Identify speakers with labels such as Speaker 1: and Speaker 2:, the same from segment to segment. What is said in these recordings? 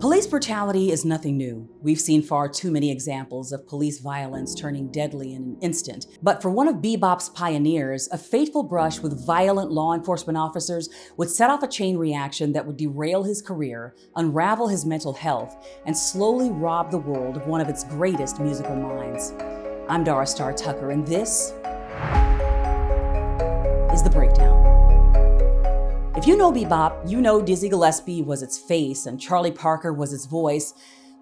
Speaker 1: Police brutality is nothing new. We've seen far too many examples of police violence turning deadly in an instant. But for one of bebop's pioneers, a fateful brush with violent law enforcement officers would set off a chain reaction that would derail his career, unravel his mental health, and slowly rob the world of one of its greatest musical minds. I'm Dara Starr Tucker, and this is The Breakdown. If you know bebop, you know Dizzy Gillespie was its face and Charlie Parker was its voice,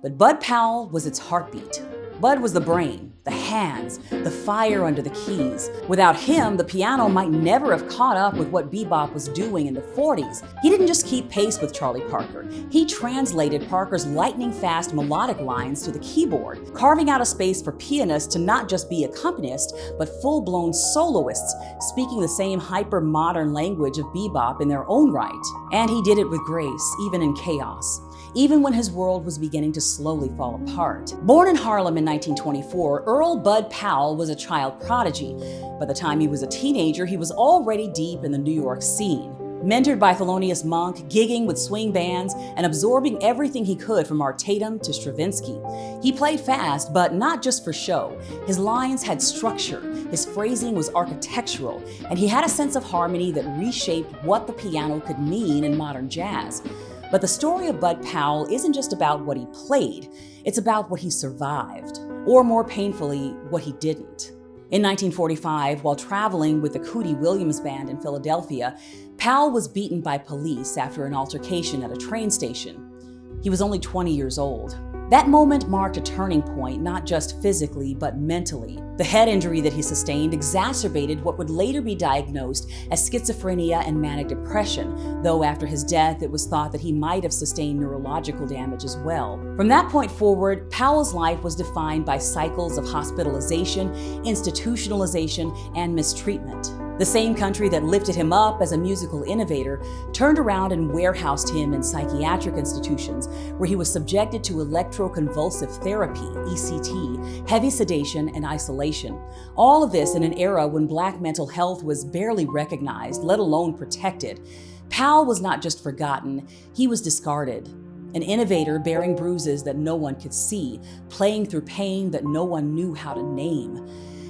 Speaker 1: but Bud Powell was its heartbeat. Bud was the brain, the hands, the fire under the keys. Without him, the piano might never have caught up with what bebop was doing in the 40s. He didn't just keep pace with Charlie Parker. He translated Parker's lightning-fast melodic lines to the keyboard, carving out a space for pianists to not just be accompanists, but full-blown soloists, speaking the same hyper-modern language of bebop in their own right. And he did it with grace, even in chaos, even when his world was beginning to slowly fall apart. Born in Harlem in 1924, Earl Bud Powell was a child prodigy. By the time he was a teenager, he was already deep in the New York scene. Mentored by Thelonious Monk, gigging with swing bands, and absorbing everything he could from Art Tatum to Stravinsky. He played fast, but not just for show. His lines had structure, his phrasing was architectural, and he had a sense of harmony that reshaped what the piano could mean in modern jazz. But the story of Bud Powell isn't just about what he played, it's about what he survived, or more painfully, what he didn't. In 1945, while traveling with the Cootie Williams Band in Philadelphia, Powell was beaten by police after an altercation at a train station. He was only 20 years old. That moment marked a turning point, not just physically, but mentally. The head injury that he sustained exacerbated what would later be diagnosed as schizophrenia and manic depression, though after his death, it was thought that he might have sustained neurological damage as well. From that point forward, Powell's life was defined by cycles of hospitalization, institutionalization, and mistreatment. The same country that lifted him up as a musical innovator turned around and warehoused him in psychiatric institutions where he was subjected to electroconvulsive therapy, ECT, heavy sedation, and isolation. All of this in an era when Black mental health was barely recognized, let alone protected. Powell was not just forgotten, he was discarded. An innovator bearing bruises that no one could see, playing through pain that no one knew how to name.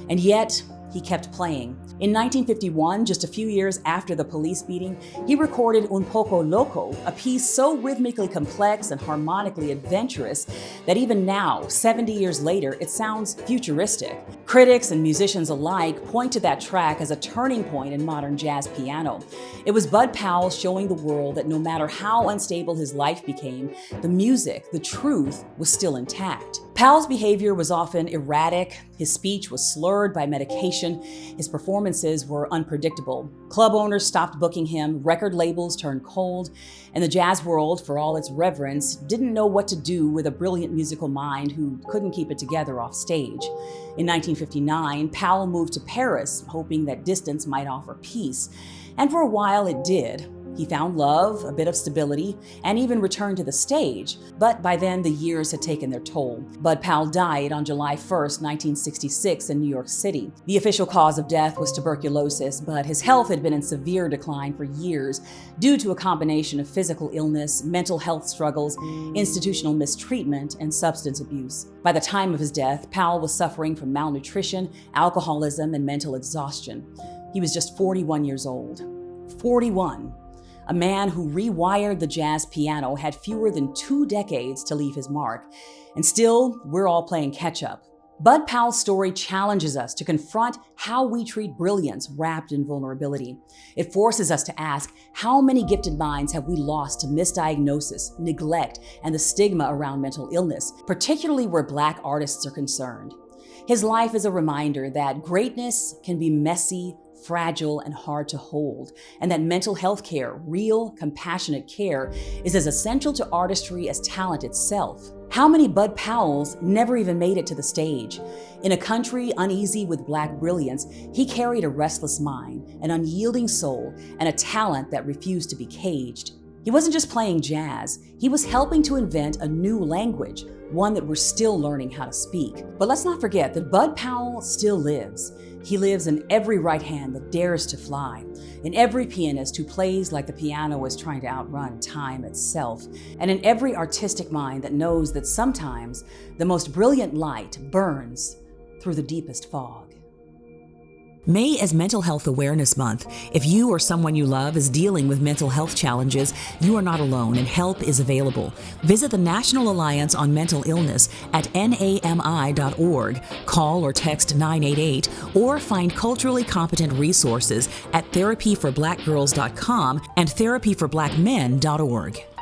Speaker 1: And yet, he kept playing. In 1951, just a few years after the police beating, he recorded Un Poco Loco, a piece so rhythmically complex and harmonically adventurous that even now, 70 years later, it sounds futuristic. Critics and musicians alike point to that track as a turning point in modern jazz piano. It was Bud Powell showing the world that no matter how unstable his life became, the music, the truth, was still intact. Powell's behavior was often erratic, his speech was slurred by medication, his performances were unpredictable. Club owners stopped booking him, record labels turned cold, and the jazz world, for all its reverence, didn't know what to do with a brilliant musical mind who couldn't keep it together off stage. In 1959, Powell moved to Paris, hoping that distance might offer peace, and for a while it did. He found love, a bit of stability, and even returned to the stage. But by then, the years had taken their toll. Bud Powell died on July 1st, 1966 in New York City. The official cause of death was tuberculosis, but his health had been in severe decline for years due to a combination of physical illness, mental health struggles, institutional mistreatment, and substance abuse. By the time of his death, Powell was suffering from malnutrition, alcoholism, and mental exhaustion. He was just 41 years old. 41. A man who rewired the jazz piano had fewer than 2 decades to leave his mark. And still, we're all playing catch-up. Bud Powell's story challenges us to confront how we treat brilliance wrapped in vulnerability. It forces us to ask, how many gifted minds have we lost to misdiagnosis, neglect, and the stigma around mental illness, particularly where Black artists are concerned? His life is a reminder that greatness can be messy, fragile, and hard to hold, and that mental health care, real, compassionate care, is as essential to artistry as talent itself. How many Bud Powells never even made it to the stage? In a country uneasy with Black brilliance, he carried a restless mind, an unyielding soul, and a talent that refused to be caged. He wasn't just playing jazz, he was helping to invent a new language, one that we're still learning how to speak. But let's not forget that Bud Powell still lives. He lives in every right hand that dares to fly, in every pianist who plays like the piano is trying to outrun time itself, and in every artistic mind that knows that sometimes the most brilliant light burns through the deepest fog. May is Mental Health Awareness Month. If you or someone you love is dealing with mental health challenges, you are not alone and help is available. Visit the National Alliance on Mental Illness at nami.org, call or text 988, or find culturally competent resources at therapyforblackgirls.com and therapyforblackmen.org.